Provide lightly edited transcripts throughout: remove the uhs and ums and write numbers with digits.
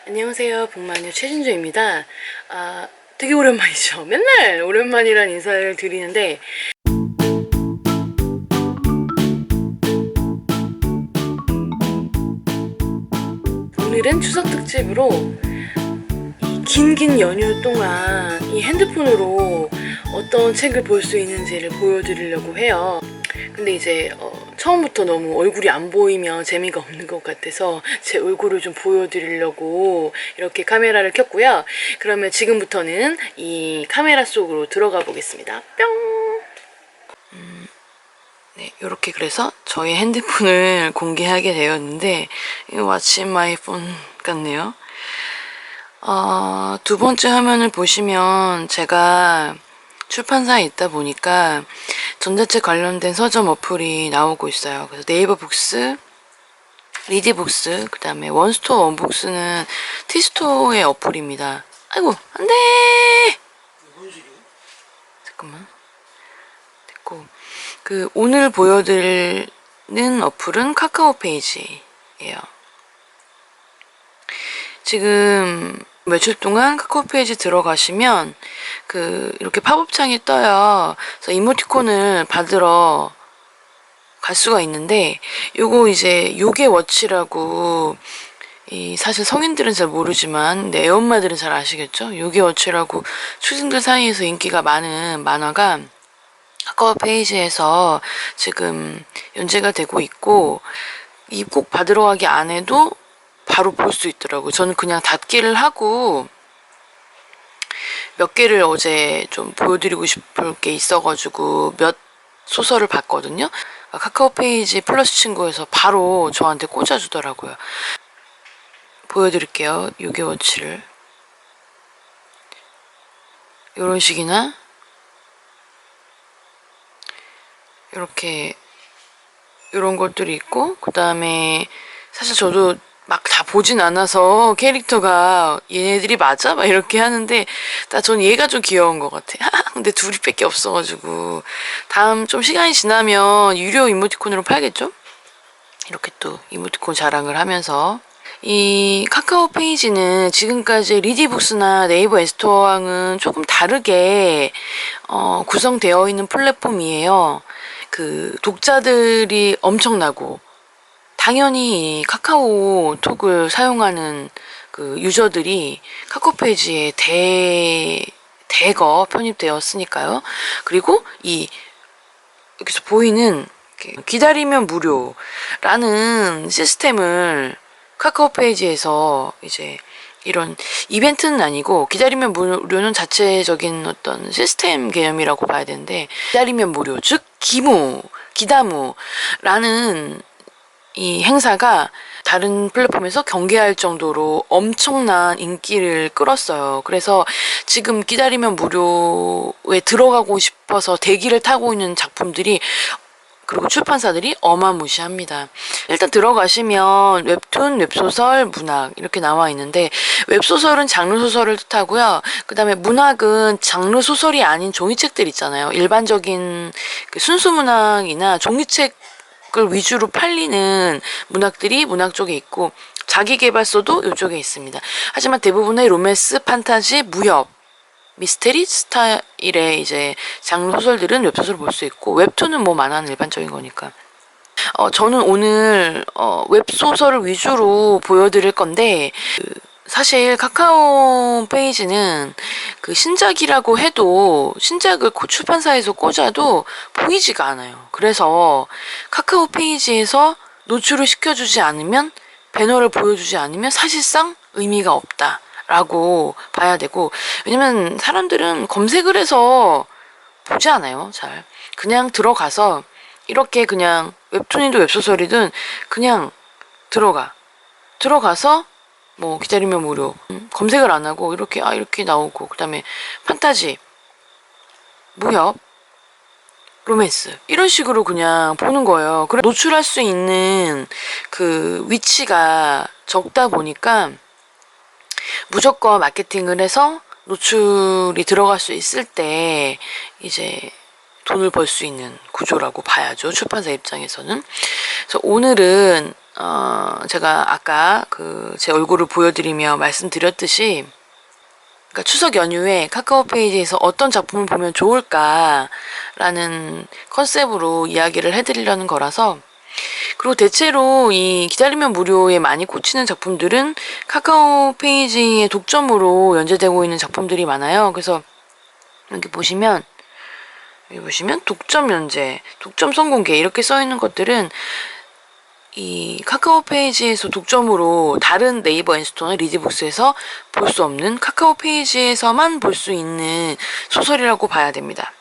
안녕하세요. 북마녀 최진주입니다. 되게 오랜만이죠. 맨날 오랜만이란 인사를 드리는데 오늘은 추석 특집으로 이 긴 연휴 동안 이 핸드폰으로 어떤 책을 볼 수 있는지를 보여드리려고 해요. 근데 이제 처음부터 너무 얼굴이 안 보이면 재미가 없는 것 같아서 제 얼굴을 좀 보여드리려고 이렇게 카메라를 켰고요. 그러면 지금부터는 이 카메라 속으로 들어가 보겠습니다. 뿅! 네, 이렇게 그래서 저희 핸드폰을 공개하게 되었는데 이거 마침 마이폰 같네요. 두 번째 화면을 보시면 제가 출판사에 있다 보니까 전자책 관련된 서점 어플이 나오고 있어요. 그래서 네이버 북스, 리디북스, 그 다음에 원스토어 원북스는 티스토어의 어플입니다. 아이고, 안 돼! 잠깐만. 됐고. 오늘 보여드리는 어플은 카카오 페이지예요. 지금 며칠 동안 카카오 페이지 들어가시면 이렇게 팝업창이 떠요. 그래서 이모티콘을 받으러 갈 수가 있는데 요거 이제 요게 워치라고 사실 성인들은 잘 모르지만 내 애엄마들은 잘 아시겠죠? 요게 워치라고 초딩들 사이에서 인기가 많은 만화가 카카오 페이지에서 지금 연재가 되고 있고 이 꼭 받으러 가기 안 해도 바로 볼 수 있더라고요. 저는 그냥 닫기를 하고 몇 개를 어제 좀 보여드리고 싶을 게 있어가지고 몇 소설을 봤거든요. 카카오 페이지 플러스 친구에서 바로 저한테 꽂아주더라고요. 보여드릴게요. 요괴워치를. 요런 식이나 이렇게 요런 것들이 있고 그 다음에 사실 저도 막 다 보진 않아서 캐릭터가 얘네들이 맞아? 막 이렇게 하는데 전 얘가 좀 귀여운 것 같아. 근데 둘이 밖에 없어가지고 다음 좀 시간이 지나면 유료 이모티콘으로 팔겠죠? 이렇게 또 이모티콘 자랑을 하면서 이 카카오 페이지는 지금까지 리디북스나 네이버 에스토어와는 조금 다르게 구성되어 있는 플랫폼이에요. 독자들이 엄청나고 당연히 카카오톡을 사용하는 유저들이 카카오 페이지에 대거 편입되었으니까요. 그리고 여기서 보이는 기다리면 무료라는 시스템을 카카오 페이지에서 이제 이런 이벤트는 아니고 기다리면 무료는 자체적인 어떤 시스템 개념이라고 봐야 되는데 기다리면 무료, 즉 기다무라는 이 행사가 다른 플랫폼에서 경계할 정도로 엄청난 인기를 끌었어요. 그래서 지금 기다리면 무료에 들어가고 싶어서 대기를 타고 있는 작품들이 그리고 출판사들이 어마무시합니다. 일단 들어가시면 웹툰, 웹소설, 문학 이렇게 나와 있는데 웹소설은 장르소설을 뜻하고요. 그 다음에 문학은 장르소설이 아닌 종이책들 있잖아요. 일반적인 순수문학이나 종이책 을 위주로 팔리는 문학들이 문학 쪽에 있고 자기계발서도 이쪽에 있습니다. 하지만 대부분의 로맨스, 판타지, 무협, 미스테리 스타일의 이제 장르 소설들은 웹소설을 볼 수 있고 웹툰은 뭐 만화는 일반적인 거니까. 저는 오늘 웹소설을 위주로 보여드릴 건데 사실 카카오 페이지는 신작이라고 해도 신작을 출판사에서 꽂아도 보이지가 않아요. 그래서 카카오 페이지에서 노출을 시켜주지 않으면 배너를 보여주지 않으면 사실상 의미가 없다라고 봐야 되고 왜냐면 사람들은 검색을 해서 보지 않아요. 잘 그냥 들어가서 이렇게 그냥 웹툰이든 웹소설이든 그냥 들어가서 뭐 기다리면 무료 검색을 안 하고 이렇게 나오고 그 다음에 판타지, 무협, 로맨스 이런 식으로 그냥 보는 거예요. 그래 노출할 수 있는 위치가 적다 보니까 무조건 마케팅을 해서 노출이 들어갈 수 있을 때 이제 돈을 벌 수 있는 구조라고 봐야죠. 출판사 입장에서는. 그래서 오늘은 제가 아까 제 얼굴을 보여드리며 말씀드렸듯이, 그러니까 추석 연휴에 카카오 페이지에서 어떤 작품을 보면 좋을까라는 컨셉으로 이야기를 해드리려는 거라서. 그리고 대체로 이 기다리면 무료에 많이 꽂히는 작품들은 카카오 페이지의 독점으로 연재되고 있는 작품들이 많아요. 그래서 여기 보시면 독점 연재, 독점 선공개 이렇게 써 있는 것들은 이 카카오 페이지에서 독점으로 다른 네이버 엔스토나 리디북스에서 볼 수 없는, 카카오 페이지에서만 볼 수 있는 소설이라고 봐야 됩니다.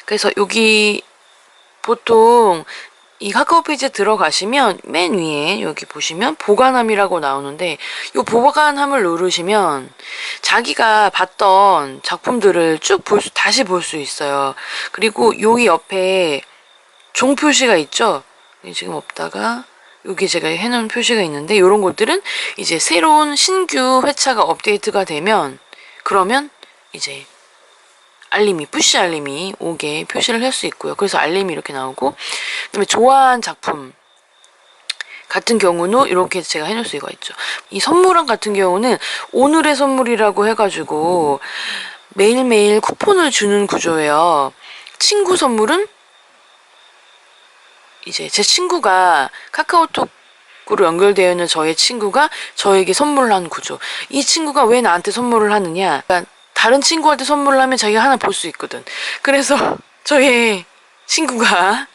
그래서 여기 보통 이 카카오 페이지에 들어가시면 맨 위에 여기 보시면 보관함이라고 나오는데, 이 보관함을 누르시면 자기가 봤던 작품들을 쭉 다시 볼 수 있어요. 그리고 여기 옆에 종 표시가 있죠. 지금 없다가 여기 제가 해놓은 표시가 있는데, 이런 것들은 이제 새로운 신규 회차가 업데이트가 되면, 그러면 이제 알림이, 푸시 알림이 오게 표시를 할 수 있고요. 그래서 알림이 이렇게 나오고, 그다음에 좋아한 작품 같은 경우는 이렇게 제가 해놓을 수가 있죠. 이 선물함 같은 경우는 오늘의 선물이라고 해가지고 매일매일 쿠폰을 주는 구조예요. 친구 선물은 이제 제 친구가 카카오톡으로 연결되어 있는 저의 친구가 저에게 선물을 하는 구조. 이 친구가 왜 나한테 선물을 하느냐, 그러니까 다른 친구한테 선물을 하면 자기가 하나 볼 수 있거든. 그래서 저의 친구가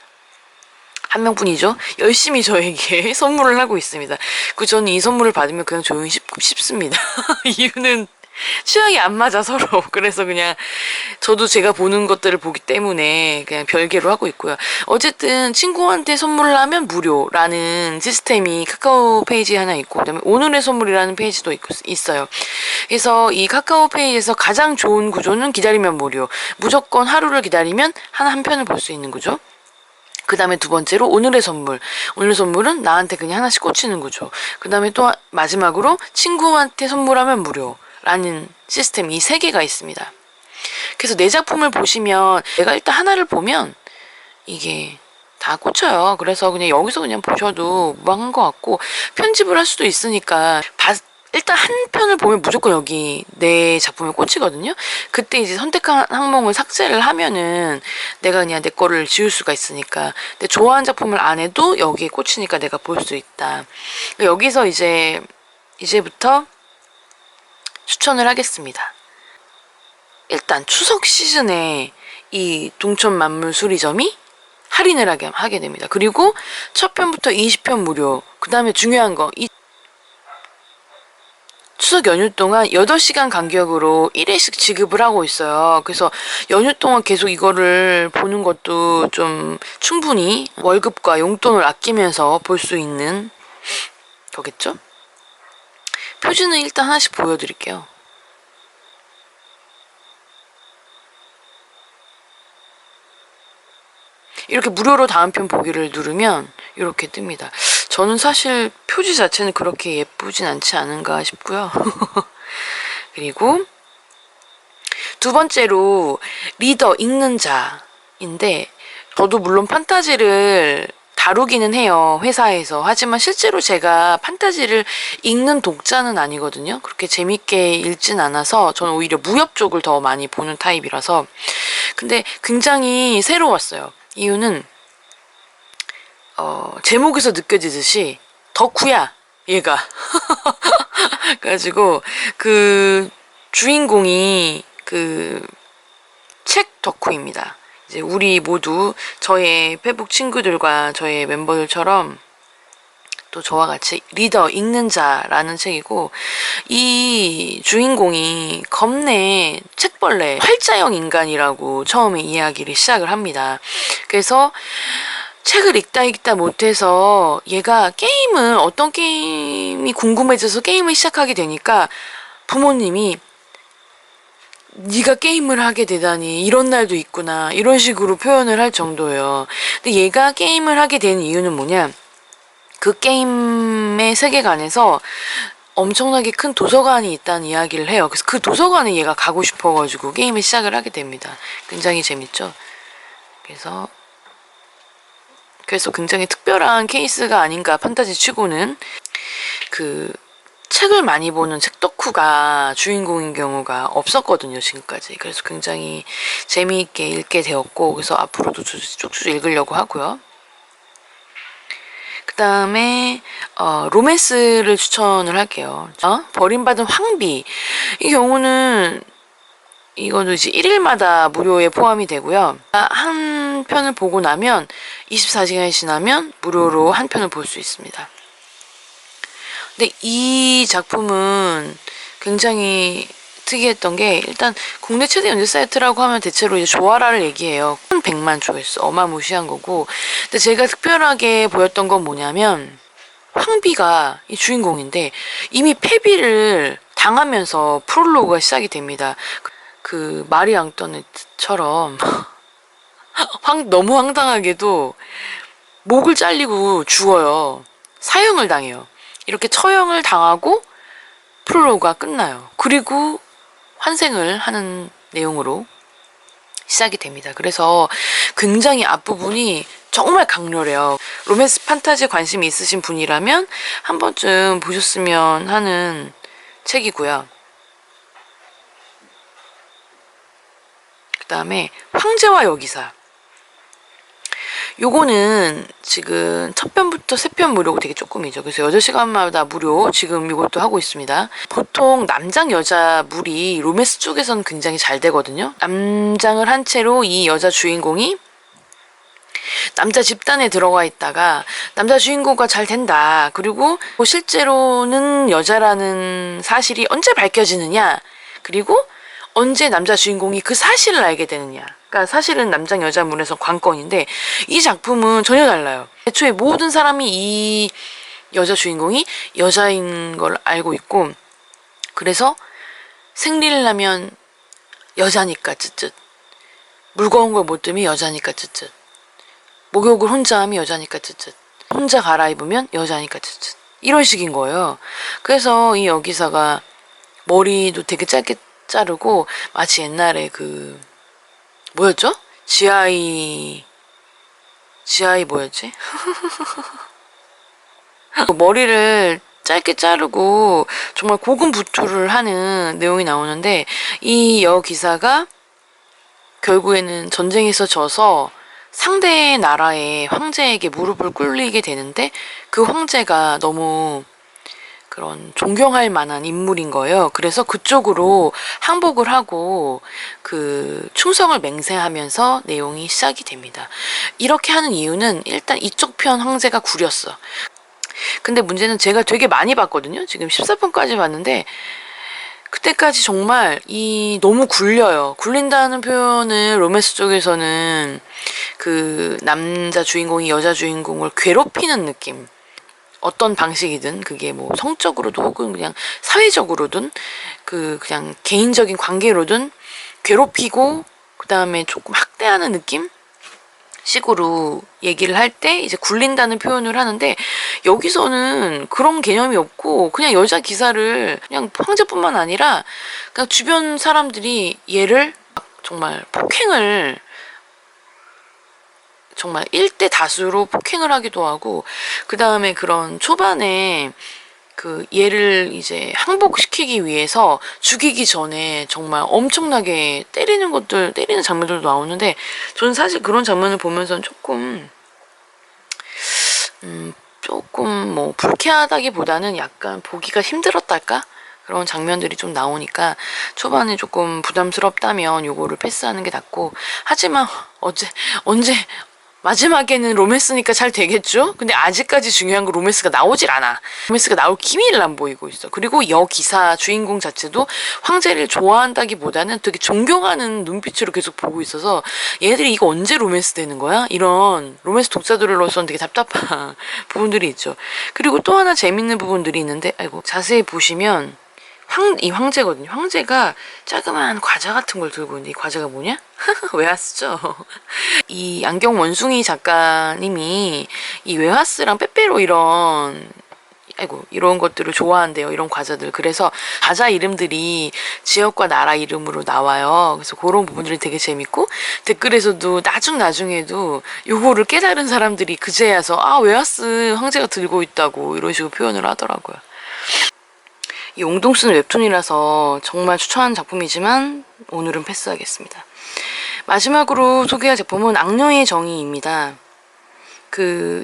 한 명뿐이죠. 열심히 저에게 선물을 하고 있습니다. 저는 이 선물을 받으면 그냥 조용히 씹습니다. 이유는 취향이 안 맞아, 서로. 그래서 그냥 저도 제가 보는 것들을 보기 때문에 그냥 별개로 하고 있고요. 어쨌든 친구한테 선물을 하면 무료라는 시스템이 카카오 페이지에 하나 있고, 그다음에 오늘의 선물이라는 페이지도 있어요. 그래서 이 카카오 페이지에서 가장 좋은 구조는 기다리면 무료. 무조건 하루를 기다리면 한 편을 볼 수 있는 구조. 그 다음에 두 번째로 오늘의 선물. 오늘의 선물은 나한테 그냥 하나씩 꽂히는 구조. 그 다음에 또 마지막으로 친구한테 선물하면 무료라는 시스템, 이 세 개가 있습니다. 그래서 내 작품을 보시면, 내가 일단 하나를 보면 이게 다 꽂혀요. 그래서 그냥 여기서 그냥 보셔도 무방한 것 같고, 편집을 할 수도 있으니까 일단 한 편을 보면 무조건 여기 내 작품에 꽂히거든요. 그때 이제 선택한 항목을 삭제를 하면은 내가 그냥 내 거를 지울 수가 있으니까, 내 좋아하는 작품을 안 해도 여기에 꽂히니까 내가 볼 수 있다. 여기서 이제부터 추천을 하겠습니다. 일단 추석 시즌에 이 동천 만물 수리점이 할인을 하게 됩니다. 그리고 첫 편부터 20편 무료. 그 다음에 중요한 거, 추석 연휴 동안 8시간 간격으로 1회씩 지급을 하고 있어요. 그래서 연휴 동안 계속 이거를 보는 것도 좀 충분히 월급과 용돈을 아끼면서 볼 수 있는 거겠죠? 표지는 일단 하나씩 보여드릴게요. 이렇게 무료로 다음 편 보기를 누르면 이렇게 뜹니다. 저는 사실 표지 자체는 그렇게 예쁘진 않지 않은가 싶고요. 그리고 두 번째로 리더, 읽는 자인데, 저도 물론 판타지를 다루기는 해요, 회사에서. 하지만 실제로 제가 판타지를 읽는 독자는 아니거든요. 그렇게 재밌게 읽진 않아서 저는 오히려 무협 쪽을 더 많이 보는 타입이라서. 근데 굉장히 새로웠어요. 이유는 제목에서 느껴지듯이 덕후야, 얘가. 그래가지고 그 주인공이 책 덕후입니다. 이제 우리 모두 저의 페북 친구들과 저의 멤버들처럼 또 저와 같이 리더, 읽는 자라는 책이고, 이 주인공이 겁내 책벌레, 활자형 인간이라고 처음에 이야기를 시작을 합니다. 그래서 책을 읽다 못해서 얘가 어떤 게임이 궁금해져서 게임을 시작하게 되니까 부모님이 네가 게임을 하게 되다니, 이런 날도 있구나, 이런 식으로 표현을 할 정도예요. 근데 얘가 게임을 하게 된 이유는 뭐냐, 그 게임의 세계관에서 엄청나게 큰 도서관이 있다는 이야기를 해요. 그래서 그 도서관에 얘가 가고 싶어가지고 게임을 시작을 하게 됩니다. 굉장히 재밌죠. 그래서 그래서 굉장히 특별한 케이스가 아닌가, 판타지 치고는. 그 책을 많이 보는 책 덕후가 주인공인 경우가 없었거든요, 지금까지. 그래서 굉장히 재미있게 읽게 되었고, 그래서 앞으로도 쭉쭉 읽으려고 하고요. 그 다음에 로맨스를 추천을 할게요. 버림받은 황비. 이 경우는 이거는 이제 1일마다 무료에 포함이 되고요. 한 편을 보고 나면 24시간이 지나면 무료로 한 편을 볼 수 있습니다. 근데 이 작품은 굉장히 특이했던 게, 일단 국내 최대 연재 사이트라고 하면 대체로 이제 조아라를 얘기해요. 100만 조회수, 어마무시한 거고. 근데 제가 특별하게 보였던 건 뭐냐면, 황비가 이 주인공인데 이미 패비를 당하면서 프롤로그가 시작이 됩니다. 그 마리 앙뚜아네트처럼 너무 황당하게도 목을 잘리고 죽어요. 사형을 당해요. 이렇게 처형을 당하고 프롤로그가 끝나요. 그리고 환생을 하는 내용으로 시작이 됩니다. 그래서 굉장히 앞부분이 정말 강렬해요. 로맨스 판타지 관심이 있으신 분이라면 한 번쯤 보셨으면 하는 책이고요. 그 다음에 황제와 여기사. 요거는 지금 첫 편부터 세 편 무료고 되게 조금이죠. 그래서 8시간마다 무료 지금 이것도 하고 있습니다. 보통 남장 여자 물이 로맨스 쪽에서는 굉장히 잘 되거든요. 남장을 한 채로 이 여자 주인공이 남자 집단에 들어가 있다가 남자 주인공과 잘 된다. 그리고 실제로는 여자라는 사실이 언제 밝혀지느냐. 그리고 언제 남자 주인공이 그 사실을 알게 되느냐. 그러니까 사실은 남장 여자물에서 관건인데 이 작품은 전혀 달라요. 애초에 모든 사람이 이 여자 주인공이 여자인 걸 알고 있고, 그래서 생리를 하면 여자니까 쯧쯧, 무거운 걸 못 들면 여자니까 쯧쯧, 목욕을 혼자 하면 여자니까 쯧쯧, 혼자 갈아입으면 여자니까 쯧쯧, 이런 식인 거예요. 그래서 이 여기사가 머리도 되게 짧게 자르고 마치 옛날에 그 뭐였죠? 지아이 뭐였지? 머리를 짧게 자르고 정말 고군분투를 하는 내용이 나오는데, 이 여기사가 결국에는 전쟁에서 져서 상대 나라의 황제에게 무릎을 꿇리게 되는데, 그 황제가 너무 그런 존경할 만한 인물인 거예요. 그래서 그쪽으로 항복을 하고 그 충성을 맹세하면서 내용이 시작이 됩니다. 이렇게 하는 이유는 일단 이쪽 편 황제가 구렸어. 근데 문제는 제가 되게 많이 봤거든요. 지금 14편까지 봤는데 그때까지 정말 너무 굴려요. 굴린다는 표현을 로맨스 쪽에서는 그 남자 주인공이 여자 주인공을 괴롭히는 느낌. 어떤 방식이든, 그게 뭐 성적으로도 혹은 그냥 사회적으로든 그냥 개인적인 관계로든 괴롭히고 그 다음에 조금 학대하는 느낌 식으로 얘기를 할 때 이제 굴린다는 표현을 하는데, 여기서는 그런 개념이 없고 그냥 여자 기사를 그냥 황제뿐만 아니라 그냥 주변 사람들이 얘를 정말 폭행을, 정말 1대 다수로 폭행을 하기도 하고, 그 다음에 그런 초반에 그 얘를 이제 항복시키기 위해서 죽이기 전에 정말 엄청나게 때리는 장면들도 나오는데, 저는 사실 그런 장면을 보면서 조금 뭐 불쾌하다기보다는 약간 보기가 힘들었달까? 그런 장면들이 좀 나오니까 초반에 조금 부담스럽다면 요거를 패스하는 게 낫고, 하지만 언제 마지막에는 로맨스니까 잘 되겠죠? 근데 아직까지 중요한 건 로맨스가 나오질 않아. 로맨스가 나올 기미를 안 보이고 있어. 그리고 여기사 주인공 자체도 황제를 좋아한다기보다는 되게 존경하는 눈빛으로 계속 보고 있어서 얘네들이 이거 언제 로맨스 되는 거야? 이런 로맨스 독자들로서는 되게 답답한 부분들이 있죠. 그리고 또 하나 재밌는 부분들이 있는데, 자세히 보시면 이 황제거든요. 황제가 자그마한 과자 같은 걸 들고 있는데, 이 과자가 뭐냐? 웨하스죠. 이 안경 원숭이 작가님이 이 웨하스랑 빼빼로 이런 아이고 이런 것들을 좋아한대요. 이런 과자들. 그래서 과자 이름들이 지역과 나라 이름으로 나와요. 그래서 그런 부분들이 되게 재밌고 댓글에서도 나중에도 요거를 깨달은 사람들이 그제야서 아 웨하스 황제가 들고 있다고 이런 식으로 표현을 하더라고요. 이 옹동스는 웹툰이라서 정말 추천하는 작품이지만 오늘은 패스하겠습니다. 마지막으로 소개할 작품은 악녀의 정의입니다.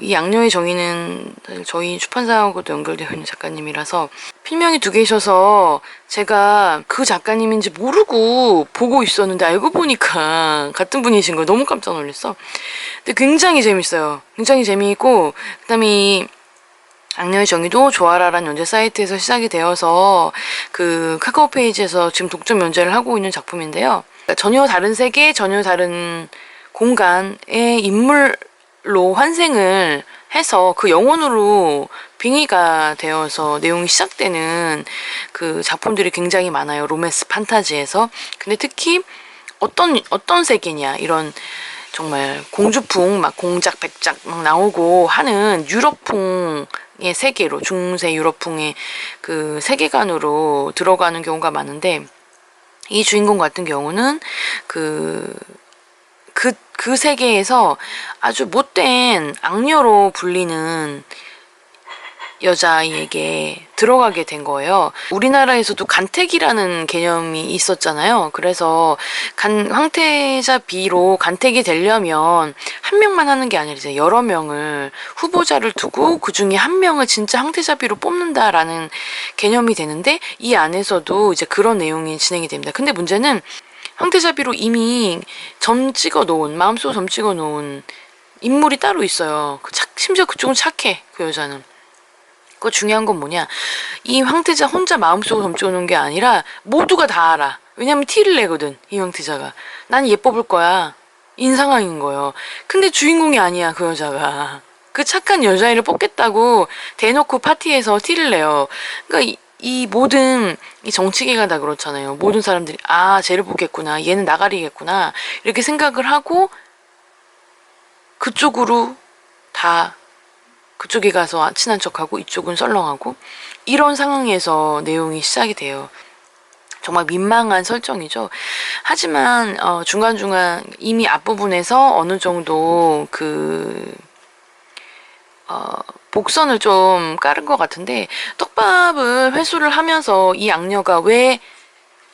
이 악녀의 정의는 저희 출판사하고도 연결되어 있는 작가님이라서 필명이 두 개셔서 제가 그 작가님인지 모르고 보고 있었는데 알고 보니까 같은 분이신 거예요. 너무 깜짝 놀랐어. 근데 굉장히 재밌어요. 굉장히 재미있고 그다음에 이 악녀의 정의도 조아라란 연재 사이트에서 시작이 되어서 그 카카오 페이지에서 지금 독점 연재를 하고 있는 작품인데요. 전혀 다른 세계, 전혀 다른 공간의 인물로 환생을 해서 그 영혼으로 빙의가 되어서 내용이 시작되는 그 작품들이 굉장히 많아요. 로맨스 판타지에서. 근데 특히 어떤 세계냐 이런 정말 공주풍 막 공작 백작 막 나오고 하는 유럽풍의 세계로 중세 유럽풍의 그 세계관으로 들어가는 경우가 많은데 이 주인공 같은 경우는 그 세계에서 아주 못된 악녀로 불리는 여자아이에게 들어가게 된 거예요. 우리나라에서도 간택이라는 개념이 있었잖아요. 그래서 황태자 B로 간택이 되려면 한 명만 하는 게 아니라 이제 여러 명을 후보자를 두고 그 중에 한 명을 진짜 황태자 B로 뽑는다라는 개념이 되는데 이 안에서도 이제 그런 내용이 진행이 됩니다. 근데 문제는 황태자 B로 이미 마음속에 점 찍어 놓은 인물이 따로 있어요. 심지어 그쪽은 착해, 그 여자는. 그 중요한 건 뭐냐, 이 황태자 혼자 마음속으로 점찍어 놓은 게 아니라 모두가 다 알아. 왜냐면 티를 내거든, 이 황태자가. 난 얘 뽑을 거야. 인 상황인 거예요. 근데 주인공이 아니야, 그 여자가. 그 착한 여자애를 뽑겠다고 대놓고 파티에서 티를 내요. 그러니까 이 모든 이 정치계가 다 그렇잖아요. 모든 사람들이 아 쟤를 뽑겠구나, 얘는 나가리겠구나 이렇게 생각을 하고 그쪽으로 다 그쪽에 가서 친한 척하고 이쪽은 썰렁하고 이런 상황에서 내용이 시작이 돼요. 정말 민망한 설정이죠. 하지만 중간중간 이미 앞부분에서 어느 정도 복선을 좀 깔은 것 같은데 떡밥을 회수를 하면서 이 악녀가 왜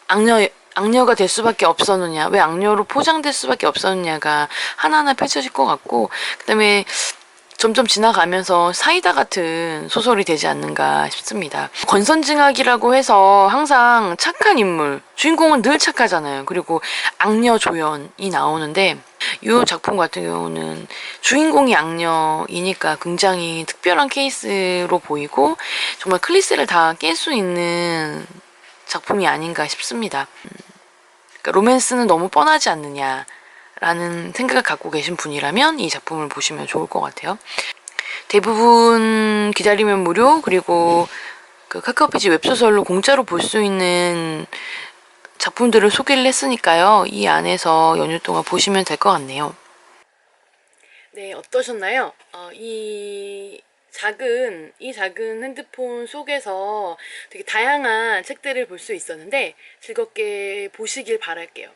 악녀가 될 수밖에 없었느냐, 왜 악녀로 포장될 수밖에 없었느냐가 하나하나 펼쳐질 것 같고, 그 다음에 점점 지나가면서 사이다 같은 소설이 되지 않는가 싶습니다. 권선징악이라고 해서 항상 착한 인물, 주인공은 늘 착하잖아요. 그리고 악녀 조연이 나오는데 이 작품 같은 경우는 주인공이 악녀이니까 굉장히 특별한 케이스로 보이고 정말 클리셰를 다 깰 수 있는 작품이 아닌가 싶습니다. 그러니까 로맨스는 너무 뻔하지 않느냐 라는 생각을 갖고 계신 분이라면 이 작품을 보시면 좋을 것 같아요. 대부분 기다리면 무료, 그리고 그 카카오페이지 웹소설로 공짜로 볼 수 있는 작품들을 소개를 했으니까요. 이 안에서 연휴 동안 보시면 될 것 같네요. 네, 어떠셨나요? 이 작은 핸드폰 속에서 되게 다양한 책들을 볼 수 있었는데 즐겁게 보시길 바랄게요.